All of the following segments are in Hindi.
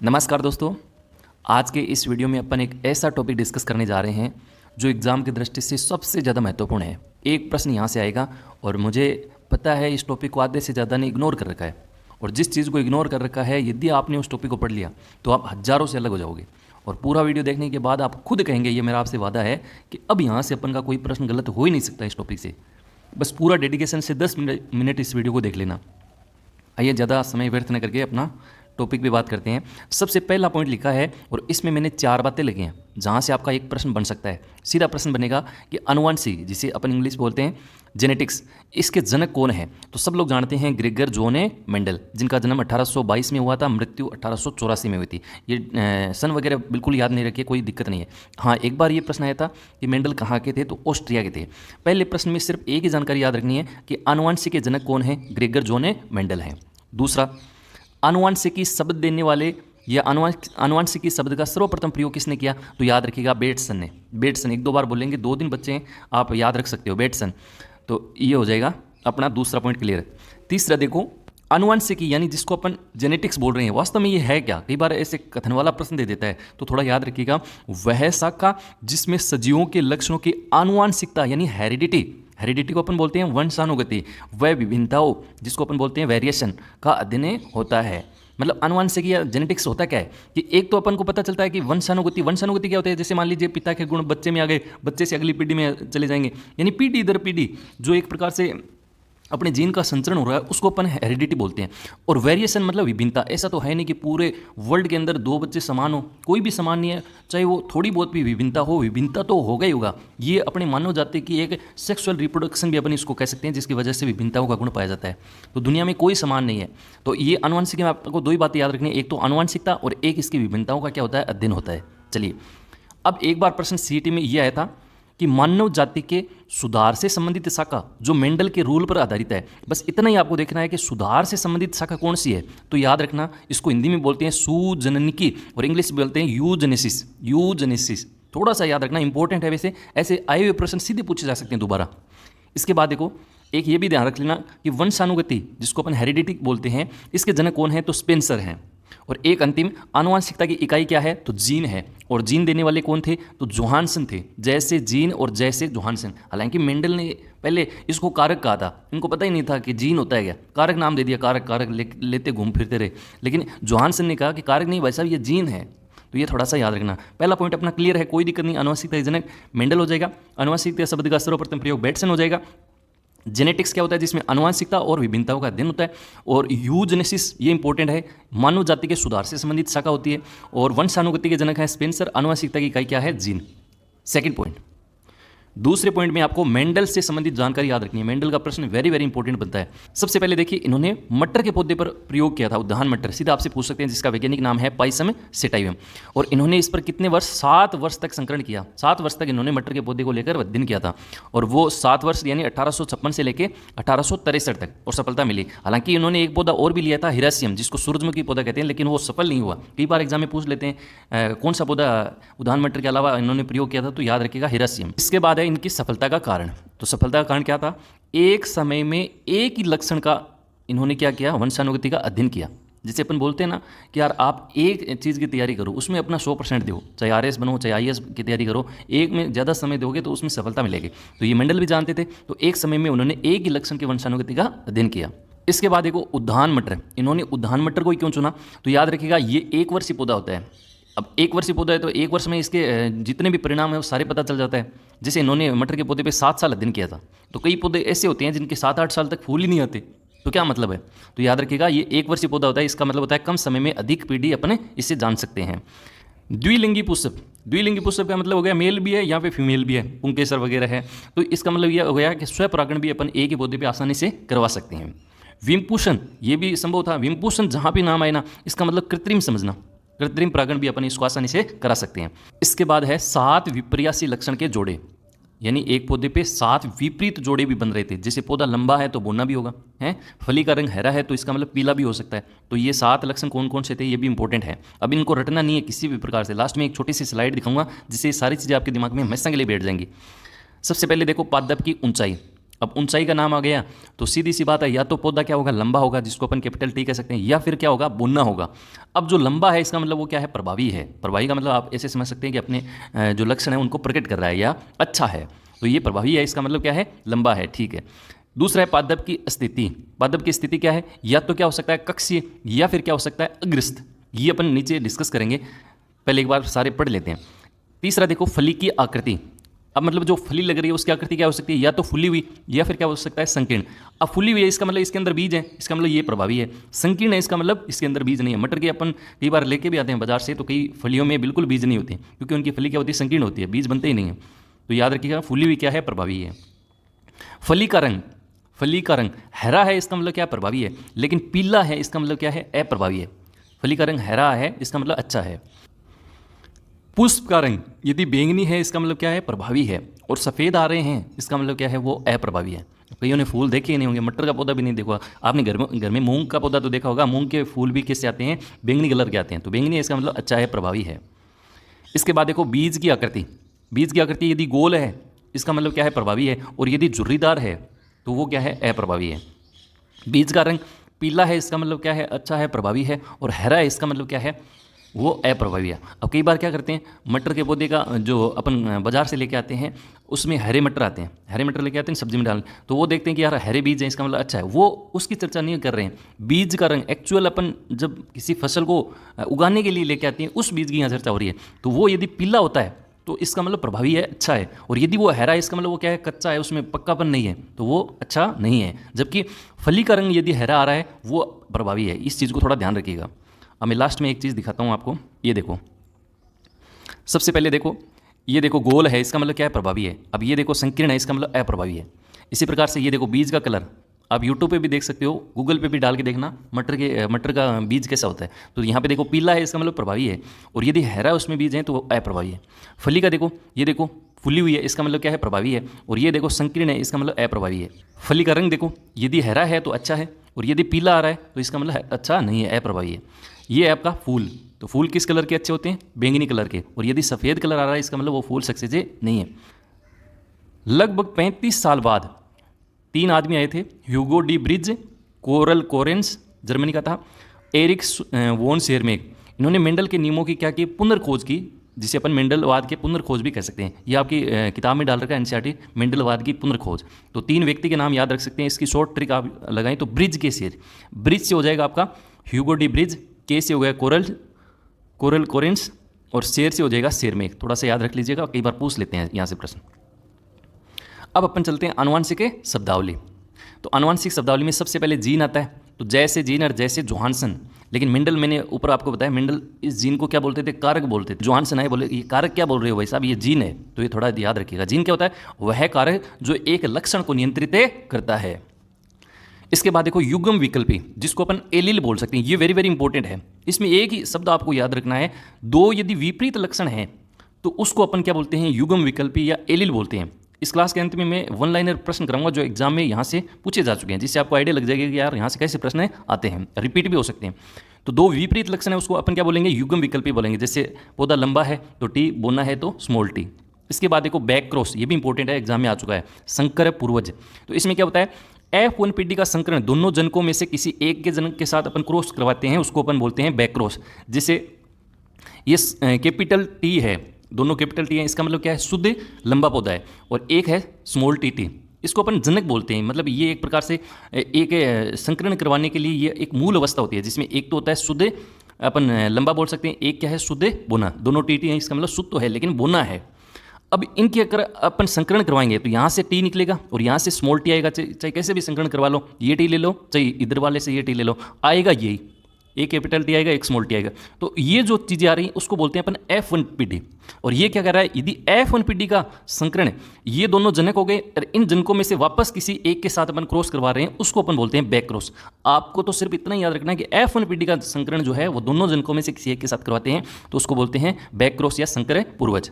नमस्कार दोस्तों। आज के इस वीडियो में अपन एक ऐसा टॉपिक डिस्कस करने जा रहे हैं जो एग्ज़ाम की दृष्टि से सबसे ज़्यादा महत्वपूर्ण है। एक प्रश्न यहाँ से आएगा और मुझे पता है इस टॉपिक को आधे से ज़्यादा ने इग्नोर कर रखा है, और जिस चीज़ को इग्नोर कर रखा है यदि आपने उस टॉपिक को पढ़ लिया तो आप हज़ारों से अलग हो जाओगे। और पूरा वीडियो देखने के बाद आप खुद कहेंगे, ये मेरा आपसे वादा है कि अब यहाँ से अपन का कोई प्रश्न गलत हो ही नहीं सकता इस टॉपिक से। बस पूरा डेडिकेशन से 10 मिनट इस वीडियो को देख लेना। आइए ज़्यादा समय व्यर्थ न करके अपना टॉपिक पे बात करते हैं। सबसे पहला पॉइंट लिखा है और इसमें मैंने 4 बातें लिखी हैं जहाँ से आपका एक प्रश्न बन सकता है। सीधा प्रश्न बनेगा कि अनुवांशिक, जिसे अपन इंग्लिश बोलते हैं जेनेटिक्स, इसके जनक कौन है? तो सब लोग जानते हैं ग्रेगर जॉन मेंडल, जिनका जन्म 1822 में हुआ था, मृत्यु 1884 में हुई थी। ये सन वगैरह बिल्कुल याद नहीं रखिए, कोई दिक्कत नहीं है। हाँ, एक बार ये प्रश्न आया था कि मेंडल कहाँ के थे, तो ऑस्ट्रिया के थे। पहले प्रश्न में सिर्फ एक ही जानकारी याद रखनी है कि अनुवांशिक के जनक कौन है? ग्रेगर जॉन मेंडल हैं। दूसरा, आनुवांशिकी शब्द देने वाले या आनुवांशिकी शब्द का सर्वप्रथम प्रयोग किसने किया? तो याद रखिएगा बेटसन ने। बेटसन, 1-2 बार बोलेंगे, 2 दिन बच्चे हैं, आप याद रख सकते हो बेटसन। तो ये हो जाएगा अपना दूसरा पॉइंट क्लियर। तीसरा देखो, आनुवांशिकी यानी जिसको अपन जेनेटिक्स बोल रहे हैं, वास्तव में ये है क्या? कई बार ऐसे कथन वाला प्रश्न दे देता है, तो थोड़ा याद रखिएगा, वह शाखा जिसमें सजीवों के लक्षणों की आनुवांशिकता यानी हेरिडिटी को अपन बोलते हैं वंशानुगति, वह विभिन्नताओं जिसको अपन बोलते हैं वेरिएशन का अध्ययन होता है। मतलब अनुवांशिकी या जेनेटिक्स होता क्या है कि एक तो अपन को पता चलता है कि वंशानुगति क्या होता है? जैसे मान लीजिए पिता के गुण बच्चे में आ गए, बच्चे से अगली पीढ़ी में चले जाएंगे, यानी पीढ़ी दर पीढ़ी जो एक प्रकार से अपने जीन का संचरण हो रहा है उसको अपन हेरिडिटी बोलते हैं। और वेरिएशन मतलब विभिन्नता। ऐसा तो है नहीं कि पूरे वर्ल्ड के अंदर 2 बच्चे समान हो, कोई भी समान नहीं है, चाहे वो थोड़ी बहुत भी विभिन्नता हो, विभिन्नता तो होगा ही होगा। ये अपने मानव जाति की एक सेक्सुअल रिप्रोडक्शन भी अपन इसको कह सकते हैं, जिसकी वजह से विभिन्नताओं का गुण पाया जाता है। तो दुनिया में कोई समान नहीं है। तो ये आनुवांशिक में आपको 2 ही बातें याद रखनी है, एक तो आनुवांशिकता और एक इसकी विभिन्नताओं का क्या होता है? अध्ययन होता है। चलिए, अब एक बार प्रश्न सीईटी में ये आया था कि मानव जाति के सुधार से संबंधित शाखा जो मेंडल के रूल पर आधारित है। बस इतना ही आपको देखना है कि सुधार से संबंधित शाखा कौन सी है। तो याद रखना, इसको हिंदी में बोलते हैं सुजननिकी और इंग्लिश में बोलते हैं यूजेनेसिस। थोड़ा सा याद रखना, इंपॉर्टेंट है। वैसे ऐसे आए हुए प्रश्न सीधे पूछे जा सकते हैं दोबारा। इसके बाद देखो, एक ये भी ध्यान रख लेना कि वंशानुगति जिसको अपन हेरिडिटी बोलते हैं, इसके जनक कौन है? तो स्पेंसर हैं। और एक अंतिम, आनुवांशिकता की इकाई क्या है? तो जीन है। और जीन देने वाले कौन थे? तो जोहानसन थे। जैसे जीन और जैसे जोहानसन। हालांकि मेंडल ने पहले इसको कारक कहा था, इनको पता ही नहीं था कि जीन होता है क्या। कारक नाम दे दिया, कारक लेते घूम फिरते रहे। लेकिन जोहानसन ने कहा कि कारक नहीं भाई साहब, ये जीन है। तो ये थोड़ा सा याद रखना। पहला पॉइंट अपना क्लियर है, कोई दिक्कत नहीं। आनुवांशिकता जनक मेंडल हो जाएगा। आनुवांशिकता शब्द का सर्वप्रथम प्रयोग बेटसन हो जाएगा। जेनेटिक्स क्या होता है? जिसमें आनुवांशिकता और विभिन्नताओं का अध्ययन होता है। और यूजेनेसिस, ये इंपॉर्टेंट है, मानव जाति के सुधार से संबंधित शाखा होती है। और वंशानुगति के जनक है स्पेंसर। आनुवांशिकता की इकाई क्या है? जीन। सेकंड पॉइंट, दूसरे पॉइंट में आपको मेंडल से संबंधित जानकारी याद रखनी है। मेंडल का प्रश्न वेरी इंपॉर्टेंट बनता है। सबसे पहले देखिए, इन्होंने मटर के पौधे पर प्रयोग किया था, उद्यान मटर, सीधा आपसे पूछ सकते हैं, जिसका वैज्ञानिक नाम है पाइसम सेटाइवम। और इन्होंने इस पर कितने वर्ष? 7 वर्ष तक संकलन किया। 7 वर्ष तक इन्होंने मटर के पौधे को लेकर अध्ययन किया था। और वो 7 वर्ष यानी 1856 से लेकर 1863 तक, और सफलता मिली। हालांकि इन्होंने एक पौधा और भी लिया था, हिरासियम, जिसको सूरजमुखी पौधा कहते हैं, लेकिन वो सफल नहीं हुआ। कई बार एग्जाम में पूछ लेते हैं कौन सा पौधा उद्यान मटर के अलावा इन्होंने प्रयोग किया था, तो याद रखिएगा हिरासियम। इसके बाद है इनकी सफलता का कारण। तो सफलता का कारण क्या था? एक समय में एक ही लक्षण का इन्होंने क्या किया? वंशानुगति का अध्ययन किया। जैसे अपन बोलते हैं ना कि यार आप एक चीज़ की तैयारी करो, उसमें अपना 100% दो, चाहे आरएस बनो चाहे आईएएस की तैयारी करो, एक में ज़्यादा समय दोगे तो उसमें सफलता मिलेगी। तो ये मेंडल भी जानते थे। तो एक समय में उन्होंने एक ही लक्षण की वंशानुगति का अध्ययन किया। इसके बाद देखो, उद्यान मटर, इन्होंने उद्यान मटर को ही क्यों चुना? तो याद रखिएगा, ये 1 वर्षीय पौधा होता है। अब 1 वर्षीय पौधा है तो 1 वर्ष में इसके जितने भी परिणाम है वो सारे पता चल जाता है। जैसे इन्होंने मटर के पौधे पे 7 साल अध्ययन किया था। तो कई पौधे ऐसे होते हैं जिनके 7-8 साल तक फूल ही नहीं आते। तो क्या मतलब है? तो याद रखिएगा, ये 1 वर्षीय पौधा होता है। इसका मतलब होता है कम समय में अधिक पीढ़ी अपने इससे जान सकते हैं। द्विलिंगी पुष्प का मतलब हो गया मेल भी है या फिर फीमेल भी है, पुंकेसर वगैरह है। तो इसका मतलब यह हो गया कि स्वपरागण भी अपन एक ही पौधे पर आसानी से करवा सकते हैं। विमपूषण, ये भी संभव था। विमपूषण जहाँ भी नाम आए ना, इसका मतलब कृत्रिम समझना, कृत्रिम परागण भी अपन इसको आसानी से करा सकते हैं। इसके बाद है 7 विपर्यासी लक्षण के जोड़े, यानी एक पौधे पे 7 विपरीत जोड़े भी बन रहे थे। जैसे पौधा लंबा है तो बोना भी होगा, है, फली का रंग हरा है तो इसका मतलब पीला भी हो सकता है। तो ये 7 लक्षण कौन कौन से थे, ये भी इंपॉर्टेंट है। अब इनको रटना नहीं है किसी भी प्रकार से। लास्ट में एक छोटी सी स्लाइड दिखाऊंगा जिससे ये सारी चीज़ें आपके दिमाग में हमेशा के लिए बैठ जाएंगी। सबसे पहले देखो, पादप की ऊंचाई। अब ऊंचाई का नाम आ गया तो सीधी सी बात है, या तो पौधा क्या होगा, लंबा होगा जिसको अपन कैपिटल टी कह सकते हैं, या फिर क्या होगा, बुनना होगा। अब जो लंबा है इसका मतलब वो क्या है, प्रभावी है। प्रभावी का मतलब आप ऐसे समझ सकते हैं कि अपने जो लक्षण है उनको प्रकट कर रहा है या अच्छा है, तो ये प्रभावी है, इसका मतलब क्या है, लंबा है, ठीक है। दूसरा है पादप की स्थिति। पादप की स्थिति क्या है, या तो क्या हो सकता है कक्षीय, या फिर क्या हो सकता है अग्रस्त। ये अपन नीचे डिस्कस करेंगे, पहले एक बार सारे पढ़ लेते हैं। तीसरा देखो फली की आकृति। अब मतलब जो फली लग रही है उसकी आकृति क्या हो सकती है, या तो फुली हुई या फिर क्या हो सकता है संकीर्ण। अब फुली हुई है इसका मतलब इसके अंदर बीज है, इसका मतलब ये प्रभावी है। संकीर्ण है इसका मतलब इसके अंदर बीज नहीं है। मटर के अपन कई बार लेके भी आते हैं बाजार से, तो कई फलियों में बिल्कुल बीज नहीं होते क्योंकि उनकी फली क्या होती है, संकीर्ण होती है, बीज बनते ही नहीं है। तो याद रखिएगा फुली हुई क्या है, प्रभावी है। फली का रंग, फली का रंग हरा है इसका मतलब क्या, प्रभावी है, लेकिन पीला है इसका मतलब क्या है, अप्रभावी है। फली का रंग हरा है इसका मतलब अच्छा है। पुष्प का रंग यदि बैंगनी है इसका मतलब क्या है, प्रभावी है, और सफ़ेद आ रहे हैं इसका मतलब क्या है, वो अप्रभावी है। कईयों ने फूल देखे ही नहीं होंगे, मटर का पौधा भी नहीं देखा आपने, घर में मूंग का पौधा तो देखा होगा, मूंग के फूल भी कैसे आते हैं, बैंगनी कलर के आते हैं, तो बैंगनी है इसका मतलब अच्छा है, प्रभावी है। इसके बाद देखो बीज की आकृति। बीज की आकृति यदि गोल है इसका मतलब क्या है, प्रभावी है, और यदि झुर्रीदार है तो वो क्या है, अप्रभावी है। बीज का रंग पीला है इसका मतलब क्या है, अच्छा है, प्रभावी है, और हरा है इसका मतलब क्या है, वो अप्रभावी है। अब कई बार क्या करते हैं, मटर के पौधे का जो अपन बाजार से लेके आते हैं उसमें हरे मटर आते हैं, हरे मटर लेके आते हैं सब्जी में डाल, तो वो देखते हैं कि यार हरे बीज हैं इसका मतलब अच्छा है, वो उसकी चर्चा नहीं कर रहे हैं। बीज का रंग एक्चुअल अपन जब किसी फसल को उगाने के लिए लेके आते हैं उस बीज की यहाँ चर्चा हो रही है, तो वो यदि पीला होता है तो इसका मतलब प्रभावी है, अच्छा है, और यदि वो हरा है इसका मतलब वो क्या है, कच्चा है, उसमें पक्कापन नहीं है, तो वो अच्छा नहीं है। जबकि फली का रंग यदि हरा आ रहा है वो प्रभावी है, इस चीज़ को थोड़ा ध्यान रखिएगा। अब मैं लास्ट में एक चीज़ दिखाता हूँ आपको, ये देखो, सबसे पहले देखो, ये देखो गोल है इसका मतलब क्या है, प्रभावी है। अब ये देखो संकीर्ण है इसका मतलब अप्रभावी है। इसी प्रकार से ये देखो बीज का कलर, आप यूट्यूब पे भी देख सकते हो, गूगल पे भी डाल के देखना मटर का बीज कैसा होता है, तो यहाँ पे देखो पीला है इसका मतलब प्रभावी है, और यदि हरा उसमें बीज है तो वो अप्रभावी है। फली का देखो, ये देखो फुली हुई है इसका मतलब क्या है, प्रभावी है, और ये देखो संकीर्ण है इसका मतलब अप्रभावी है। फली का रंग देखो, यदि हरा है तो अच्छा है, और यदि पीला आ रहा है तो इसका मतलब अच्छा नहीं है, अप्रभावी है। ये है आपका फूल, तो फूल किस कलर के अच्छे होते हैं, बैंगनी कलर के, और यदि सफ़ेद कलर आ रहा है इसका मतलब वो फूल सक्सेस नहीं है। लगभग 35 साल बाद 3 आदमी आए थे, Hugo de bridge, coral coherence Germany का था, एरिक वोन शेरमेक। इन्होंने मेंडल के नियमों की क्या की, पुनर्खोज की, जिसे अपन मेंडलवाद के पुनर्खोज भी कह सकते हैं। ये आपकी किताब में डाल रखा है एनसीईआरटी, मेंडलवाद की पुनर्खोज। तो 3 व्यक्ति के नाम याद रख सकते हैं, इसकी शॉर्ट ट्रिक आप लगाएं तो ब्रिज के शेर, ब्रिज से हो जाएगा आपका ह्यूगो डी ब्रिज, के से हो गया कोरल कोरेंस, और शेर से हो जाएगा शेरमेक। थोड़ा सा याद रख लीजिएगा, कई बार पूछ लेते हैं यहाँ से प्रश्न। अब अपन चलते हैं आनुवांशिक शब्दावली। तो आनुवांशिक शब्दावली में सबसे पहले जीन आता है, तो जैसे जीन और जैसे जोहानसन, लेकिन मेंडल मैंने ऊपर आपको बताया, मेंडल इस जीन को क्या बोलते थे, कारक बोलते थे। जोहानसन आए बोले ये कारक क्या बोल रहे हो भाई साहब, ये जीन है, तो ये थोड़ा याद रखिएगा। जीन क्या होता है, वह कारक जो एक लक्षण को नियंत्रित करता है। इसके बाद देखो युग्म विकल्पी, जिसको अपन एलील बोल सकते हैं, ये वेरी वेरी इंपॉर्टेंट है। इसमें एक ही शब्द आपको याद रखना है, 2 यदि विपरीत लक्षण हैं तो उसको अपन क्या बोलते हैं, युग्म विकल्पी या एलील बोलते हैं। इस क्लास के अंत में मैं 1 लाइनर प्रश्न कराऊंगा जो एग्जाम में यहाँ से पूछे जा चुके हैं, जिससे आपको आइडिया लग जाएगा कि यार यहाँ से कैसे प्रश्न आते हैं, रिपीट भी हो सकते हैं। तो 2 विपरीत लक्षण है उसको अपन क्या बोलेंगे, युग्म विकल्पी बोलेंगे। जैसे पौधा लंबा है तो टी, बोना है तो स्मॉल टी। इसके बाद देखो बैक क्रॉस, ये भी इंपॉर्टेंट है, एग्जाम में आ चुका है, संकर पूर्वज। तो इसमें क्या होता है, F1 पीढ़ी का संकरण दोनों जनकों में से किसी एक के जनक के साथ अपन क्रॉस करवाते हैं, उसको अपन बोलते हैं बैक क्रॉस। जैसे ये कैपिटल टी है, दोनों कैपिटल टी है, इसका मतलब क्या है, शुद्ध लंबा पौधा है, और एक है स्मॉल टी, इसको अपन जनक बोलते हैं। मतलब ये एक प्रकार से एक संकरण करवाने के लिए ये एक मूल अवस्था होती है, जिसमें एक तो होता है शुद्ध, अपन लंबा बोल सकते हैं, एक क्या है शुद्ध बोना। दोनों टी हैं, इसका मतलब शुद्ध तो है लेकिन बोना है। अब इनके अगर अपन संकरण करवाएंगे तो यहाँ से टी निकलेगा और यहाँ से स्मॉल टी आएगा, चाहे कैसे भी संकरण करवा लो, ये टी ले लो, चाहे इधर वाले से ये टी ले लो, आएगा यही, एक कैपिटल टी आएगा, एक स्मॉल टी आएगा। तो ये जो चीज़ें आ रही हैं उसको बोलते हैं अपन F1 पीढ़ी। और ये क्या कर रहा है, यदि F1 पीढ़ी का संकरण, ये दोनों जनक हो गए और इन जनकों में से वापस किसी एक के साथ अपन क्रॉस करवा रहे हैं, उसको अपन बोलते हैं बैक क्रॉस। आपको तो सिर्फ इतना ही याद रखना है कि F1 पीढ़ी का संकरण जो है वो दोनों जनकों में से किसी एक के साथ करवाते हैं, तो उसको बोलते हैं बैक क्रॉस या संकर पूर्वज।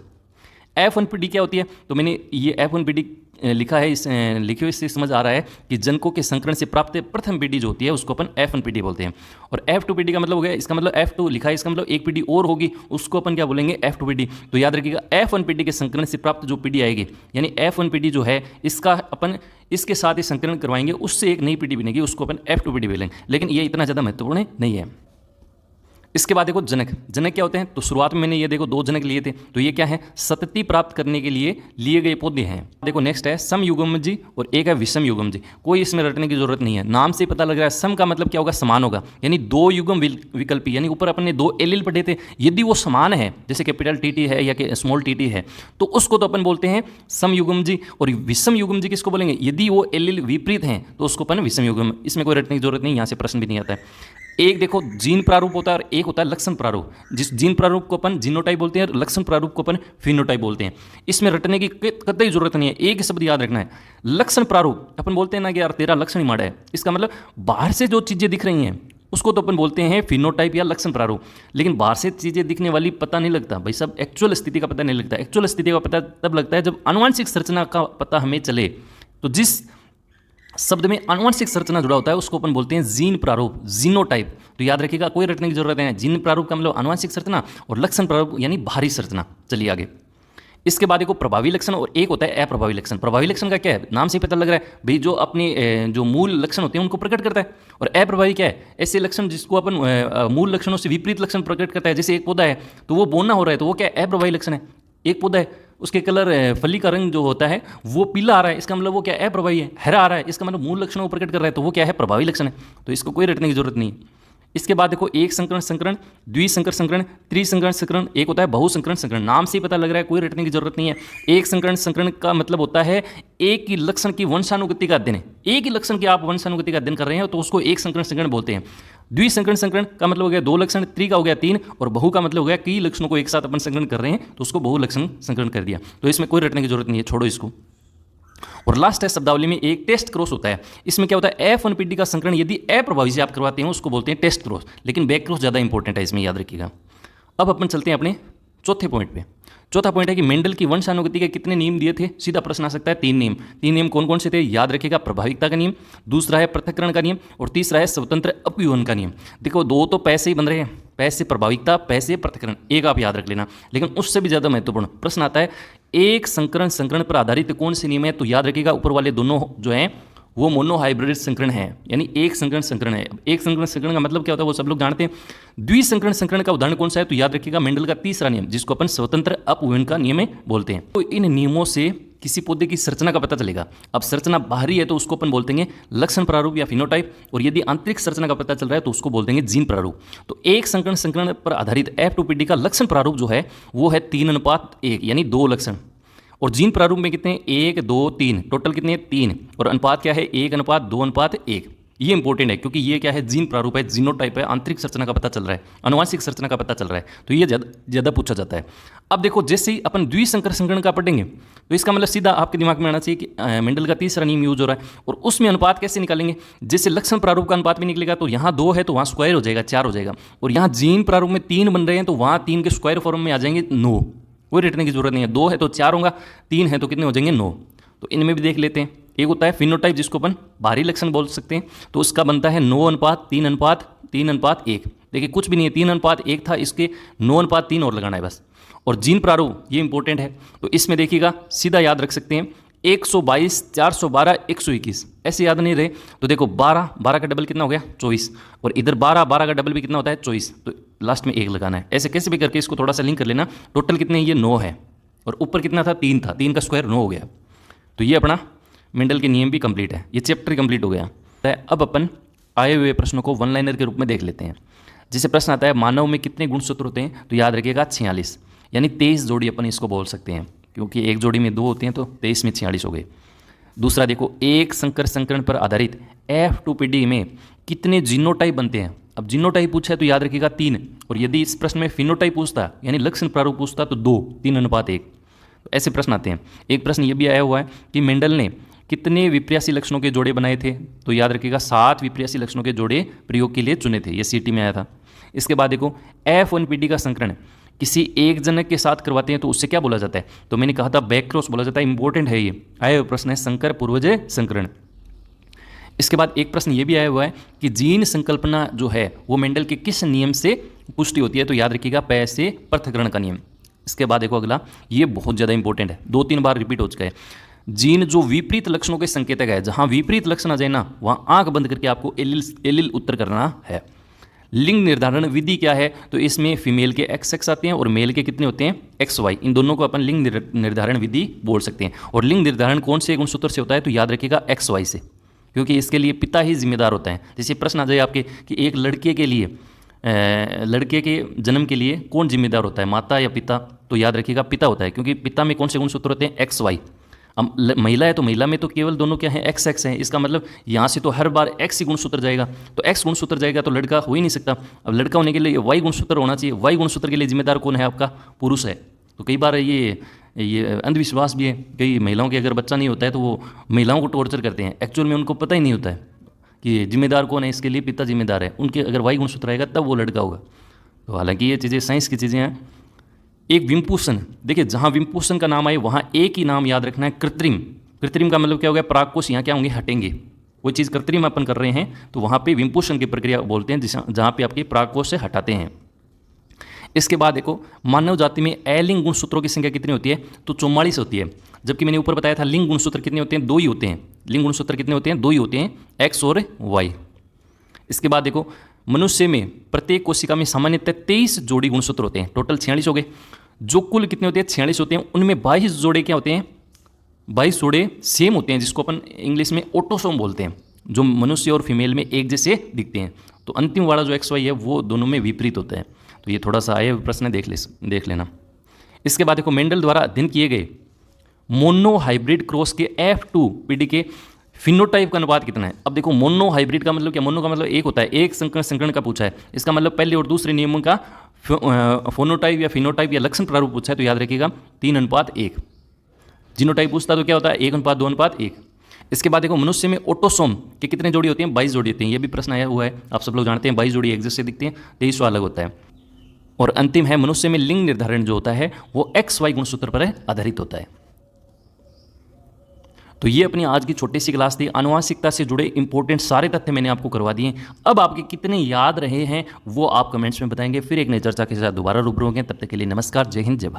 F1PD क्या होती है? तो मैंने ये F1PD लिखा है, इस लिखे हुए इससे समझ आ रहा है कि जनकों के संकरण से प्राप्त प्रथम पीढ़ी जो होती है उसको अपन F1PD बोलते हैं। और F2PD का मतलब हो गया, इसका मतलब F2 लिखा है, इसका मतलब एक पीढ़ी और होगी, उसको अपन क्या बोलेंगे? F2PD। तो याद रखिएगा F1PD के संकरण से प्राप्त जो पीढ़ी आएगी, यानी F1PD जो है इसका अपन इसके साथ ही संकरण करवाएंगे, उससे एक नई पीढ़ी बनेगी, उसको अपन F2PD बोलेंगे। लेकिन ये इतना ज़्यादा महत्वपूर्ण नहीं है। इसके बाद देखो जनक। जनक क्या होते हैं? तो शुरुआत में मैंने ये देखो 2 जनक लिए थे, तो ये क्या है? संतति प्राप्त करने के लिए लिए गए पौधे हैं। देखो नेक्स्ट है समयुग्मजी और एक है विषमयुग्मजी। कोई इसमें रटने की जरूरत नहीं है, नाम से पता लग रहा है। सम का मतलब क्या होगा? समान होगा, यानी 2 युग्म विकल्पी, यानी ऊपर अपन ने 2 एलील पढ़े थे, यदि वो समान है, जैसे कैपिटल टीटी है या स्मॉल टीटी है, तो उसको तो अपन बोलते हैं समयुग्मजी। और विषमयुग्मजी किसको बोलेंगे? यदि वो एलील विपरीत हैं तो उसको अपन विषमयुग्म। इसमें कोई रटने की जरूरत नहीं, यहाँ से प्रश्न भी नहीं आता है। एक देखो जीन प्रारूप होता है और एक होता है लक्षण प्रारूप। जिस जीन प्रारूप को अपन जीनोटाइप बोलते हैं और लक्षण प्रारूप को अपन फिनोटाइप बोलते हैं। इसमें रटने की कतई जरूरत नहीं है, एक ही शब्द याद रखना है। लक्षण प्रारूप अपन बोलते हैं ना कि यार तेरा लक्षण ही माड़ा है, इसका मतलब बाहर से जो चीज़ें दिख रही हैं उसको तो अपन बोलते हैं फिनोटाइप या लक्षण प्रारूप। लेकिन बाहर से चीज़ें दिखने वाली पता नहीं लगता भाई सब, एक्चुअल स्थिति का पता नहीं लगता। एक्चुअल स्थिति का पता तब लगता है जब आनुवंशिक संरचना का पता हमें चले। तो जिस शब्द में आनुवंशिक संरचना जुड़ा होता है उसको अपन बोलते हैं जीन प्रारूप, जीनोटाइप। तो याद रखिएगा, कोई रटने की जरूरत है। जीन प्रारूप का मतलब आनुवंशिक संरचना और लक्षण प्रारूप यानी बाहरी संरचना। चलिए आगे। इसके बाद एक प्रभावी लक्षण और एक होता है अप्रभावी लक्षण। प्रभावी लक्षण का क्या है? नाम से ही पता लग रहा है भाई, जो अपने जो मूल लक्षण होते हैं उनको प्रकट करता है। और अप्रभावी क्या है? ऐसे लक्षण जिसको अपन मूल लक्षणों से विपरीत लक्षण प्रकट करता है। जैसे एक पौधा है तो वो बोना हो रहा है, तो वो क्या है? अप्रभावी लक्षण है। एक पौधा है, उसके कलर फली का रंग जो होता है वो पीला आ रहा है, इसका मतलब वो क्या है? अप्रभावी है। हरा आ रहा है, इसका मतलब मूल लक्षणों को प्रकट कर रहा है, तो वो क्या है? प्रभावी लक्षण है। तो इसको कोई रटने की जरूरत नहीं। इसके बाद देखो एक संकरण संकरण, द्विसंकर संकरण, त्रिसंकरण संकरण, एक होता है बहुसंकरण संकरण। नाम से ही पता लग रहा है, कोई रटने की जरूरत नहीं है। एक संकरण संकरण का मतलब होता है एक ही लक्षण की वंशानुगति का अध्ययन है। एक ही लक्षण की आप वंशानुगति का अध्ययन कर रहे हैं तो उसको एक संकरण संकरण बोलते हैं। द्विसंकरण संकरण का मतलब हो गया 2 लक्षण, त्रि का हो गया 3, और बहु का मतलब हो गया कई लक्षणों को एक साथ अपन संकरण कर रहे हैं तो उसको बहुलक्षण संकरण कर दिया। तो इसमें कोई रटने की जरूरत नहीं है, छोड़ो इसको। और लास्ट है शब्दावली में एक टेस्ट क्रॉस होता है। इसमें क्या होता है? F1PD का संकरण यदि अप्रभावी से आप करवाते हैं उसको बोलते हैं टेस्ट क्रॉस, लेकिन बैक क्रॉस ज़्यादा इंपॉर्टेंट है, इसमें याद रखिएगा। अब अपन चलते हैं अपने चौथे पॉइंट पे। चौथा पॉइंट है कि मेंडल की वंशानुगति के कितने नियम दिए थे? सीधा प्रश्न आ सकता है 3 नियम। 3 नियम कौन कौन से थे? याद रखिएगा, प्रभाविकता का नियम, दूसरा है पृथक्करण का नियम, और तीसरा है स्वतंत्र अपव्यूहन का नियम। देखो 2 तो पैसे ही बन रहे हैं, पैसे प्रभाविकता, पैसे पृथक्करण, एक आप याद रख लेना। लेकिन उससे भी ज़्यादा महत्वपूर्ण प्रश्न आता है एक संकरण संकरण पर आधारित कौन से नियम है? तो याद रखिएगा ऊपर वाले दोनों जो हैं वो मोनोहाइब्रिड संकरण है, यानी एक संकरण संकरण है। एक संकरण संकरण का मतलब क्या होता है वो सब लोग जानते हैं। द्विसंकरण संकरण का उदाहरण कौन सा है? तो याद रखिएगा मेंडल का तीसरा नियम, जिसको अपन स्वतंत्र अपव्यूहन का नियम बोलते हैं। तो इन नियमों से किसी पौधे की संरचना का पता चलेगा। अब संरचना बाहरी है तो उसको अपन बोलते हैं लक्षण प्रारूप या फिनोटाइप, और यदि आंतरिक संरचना का पता चल रहा है तो उसको बोलते हैं जीन प्रारूप। तो एक संकरण संकरण पर आधारित F2PD का लक्षण प्रारूप जो है वो है 3:1, यानी 2 लक्षण। और जीन प्रारूप में कितने? 1, 2, 3, टोटल कितने? 3। और अनुपात क्या है? 1:2:1। ये इंपॉर्टेंट है क्योंकि ये क्या है? जीन प्रारूप है, जीनोटाइप है, आंतरिक संरचना का पता चल रहा है, आनुवंशिक संरचना का पता चल रहा है, तो ये ज़्यादा पूछा जाता है। अब देखो जैसे ही अपन द्विसंकर संकरण का पढ़ेंगे तो इसका मतलब सीधा आपके दिमाग में आना चाहिए कि मेंडल का तीसरा नियम यूज हो रहा है, और उसमें अनुपात कैसे निकालेंगे? जैसे लक्षण प्रारूप का अनुपात भी निकलेगा तो यहाँ 2 है तो वहाँ स्क्वायर हो जाएगा, 4 हो जाएगा, और यहाँ जीन प्रारूप में 3 बन रहे हैं तो वहाँ 3 के स्क्वायर फॉर्म में आ जाएंगे 9। कोई रटने की जरूरत नहीं है, 2 है तो 4 होगा, 3 है तो कितने हो जाएंगे? 9। तो इनमें भी देख लेते हैं। एक होता है फिनोटाइप जिसको अपन बाहरी लक्षण बोल सकते हैं, तो उसका बनता है 9:3:3:1। देखिए कुछ भी नहीं है, 3:1 था, इसके 9:3 और लगाना है बस। और जीन प्रारूप ये इंपॉर्टेंट है, तो इसमें देखिएगा सीधा याद रख सकते हैं 122, 412, 121, ऐसे याद नहीं रहे तो देखो 12 का डबल कितना हो गया? 24, और इधर 12 का डबल भी कितना होता है? 24, तो लास्ट में 1 लगाना है। ऐसे कैसे भी करके इसको थोड़ा सा लिंक कर लेना। टोटल कितने? ये 9 है, और ऊपर कितना था? 3 था, 3 का स्क्वायर 9 हो गया। तो ये अपना मेंडल के नियम भी कंप्लीट है, ये चैप्टर कंप्लीट हो गया। अब अपन आए हुए प्रश्नों को 1 लाइनर के रूप में देख लेते हैं। जैसे प्रश्न आता है मानव में कितने गुणसूत्र होते हैं? तो याद रखिएगा 46, यानी 23 जोड़ी अपन इसको बोल सकते हैं, क्योंकि एक जोड़ी में 2 होते हैं तो 23 में 46 हो गए। दूसरा देखो एक संकर संकरण पर आधारित F2PD में कितने जीनोटाइप बनते हैं? अब जीनोटाइप पूछा है तो याद रखिएगा 3, और यदि इस प्रश्न में फिनोटाइप पूछता यानी लक्षण प्रारूप पूछता तो 2, 3:1। तो ऐसे प्रश्न आते हैं। एक प्रश्न ये भी आया हुआ है कि मेंडल ने कितने विप्रियासी लक्षणों के जोड़े बनाए थे? तो याद रखिएगा 7 विप्रियासी लक्षणों के जोड़े प्रयोग के लिए चुने थे, ये CT में आया था। इसके बाद देखो F1PD का संकरण किसी एक जनक के साथ करवाते हैं तो उससे क्या बोला जाता है? तो मैंने कहा था बैक क्रॉस बोला जाता है। इंपॉर्टेंट है ये, आया हुआ प्रश्न है, संकर पूर्वज संकरण। इसके बाद एक प्रश्न ये भी आया हुआ है कि जीन संकल्पना जो है वो मेंडल के किस नियम से पुष्टि होती है? तो याद रखिएगा पै से पृथक्करण का नियम। इसके बाद देखो अगला, ये बहुत ज़्यादा इंपॉर्टेंट है, 2-3 बार रिपीट हो चुका है। जीन जो विपरीत लक्षणों के संकेतक है, जहां विपरीत लक्षण आ जाए ना, वहां आंख बंद करके आपको एलिल उत्तर करना है। लिंग निर्धारण विधि क्या है? तो इसमें फीमेल के XX आते हैं और मेल के कितने होते हैं? XY। इन दोनों को अपन लिंग निर्धारण विधि बोल सकते हैं। और लिंग निर्धारण कौन से गुणसूत्र से होता है? तो याद रखिएगा XY से, क्योंकि इसके लिए पिता ही जिम्मेदार होता है। जैसे प्रश्न आ जाए आपके कि एक लड़के के लिए लड़के के जन्म के लिए कौन जिम्मेदार होता है, माता या पिता? तो याद रखिएगा पिता होता है, क्योंकि पिता में कौन से गुणसूत्र होते हैं? XY। अब महिला है तो महिला में तो केवल दोनों क्या है? XX हैं। इसका मतलब यहाँ से तो हर बार X ही गुणसूत्र जाएगा, तो X गुणसूत्र जाएगा तो लड़का हो ही नहीं सकता। अब लड़का होने के लिए Y गुणसूत्र होना चाहिए। Y गुणसूत्र के लिए जिम्मेदार कौन है? आपका पुरुष है। तो कई बार ये अंधविश्वास भी है, कई महिलाओं के अगर बच्चा नहीं होता है तो वो महिलाओं को टॉर्चर करते हैं। एक्चुअल में उनको पता ही नहीं होता है कि जिम्मेदार कौन है, इसके लिए पिता जिम्मेदार है। उनके अगर वाई गुणसूत्र रहेगा तब वो लड़का होगा। तो हालांकि ये चीज़ें साइंस की चीज़ें हैं। एक विम्पूषण, देखिए जहाँ विम्पूषण का नाम आए वहाँ एक ही नाम याद रखना है, कृत्रिम। कृत्रिम का मतलब क्या हो गया? परागकोश यहाँ क्या होंगे? हटेंगे। कोई चीज़ कृत्रिम अपन कर रहे हैं तो वहाँ पे विम्पूषण की प्रक्रिया बोलते हैं, जहाँ पे आपके परागकोश से हटाते हैं। इसके बाद देखो, मानव जाति में अलिंग गुणसूत्रों की संख्या कितनी होती है? तो 44 होती है। जबकि मैंने ऊपर बताया था लिंग गुणसूत्र कितने होते हैं? 2 ही होते हैं। लिंग गुणसूत्र कितने होते हैं? 2 ही होते हैं, X और Y। इसके बाद देखो, मनुष्य में प्रत्येक कोशिका में सामान्यतः 23 जोड़ी गुणसूत्र होते हैं। टोटल 46 हो गए। जो कुल कितने होते हैं? 46 होते हैं। उनमें 22 जोड़े क्या होते हैं? 22 जोड़े सेम होते हैं, जिसको अपन इंग्लिश में ऑटोसोम बोलते हैं, जो मनुष्य और फीमेल में एक जैसे दिखते हैं। तो अंतिम वाला जो XY है वो दोनों में विपरीत होता है। तो ये थोड़ा सा आया प्रश्न देख लेना। इसके बाद देखो, मेंडल द्वारा अध्ययन किए गए मोनो हाइब्रिड क्रॉस के F2 पीढ़ी के फिनोटाइप का अनुपात कितना है? अब देखो, मोनो हाइब्रिड का मतलब क्या? मोनो का मतलब एक होता है, एक संकरण का पूछा है। इसका मतलब पहले और दूसरे नियमों का फोनोटाइप या फिनोटाइप या लक्षण प्रारूप पूछा है, तो याद रखिएगा 3:1। जीनोटाइप पूछता तो क्या होता है? 1:2:1। इसके बाद देखो, मनुष्य में ऑटोसोम के कितने जोड़ी होती हैं? 22 जोड़ी होती हैं। ये भी प्रश्न आया हुआ है, आप सब लोग जानते हैं। 22 जोड़ी एक जैसे दिखते हैं, 23वां अलग होता है। और अंतिम है, मनुष्य में लिंग निर्धारण जो होता है वो XY गुणसूत्र पर आधारित होता है। तो ये अपनी आज की छोटी सी क्लास थी। आनुवांशिकता से जुड़े इंपॉर्टेंट सारे तथ्य मैंने आपको करवा दिए। अब आपके कितने याद रहे हैं वो आप कमेंट्स में बताएंगे। फिर एक नई चर्चा के साथ दोबारा रूबरू होंगे। तब तक के लिए नमस्कार, जय हिंद, जय भारत।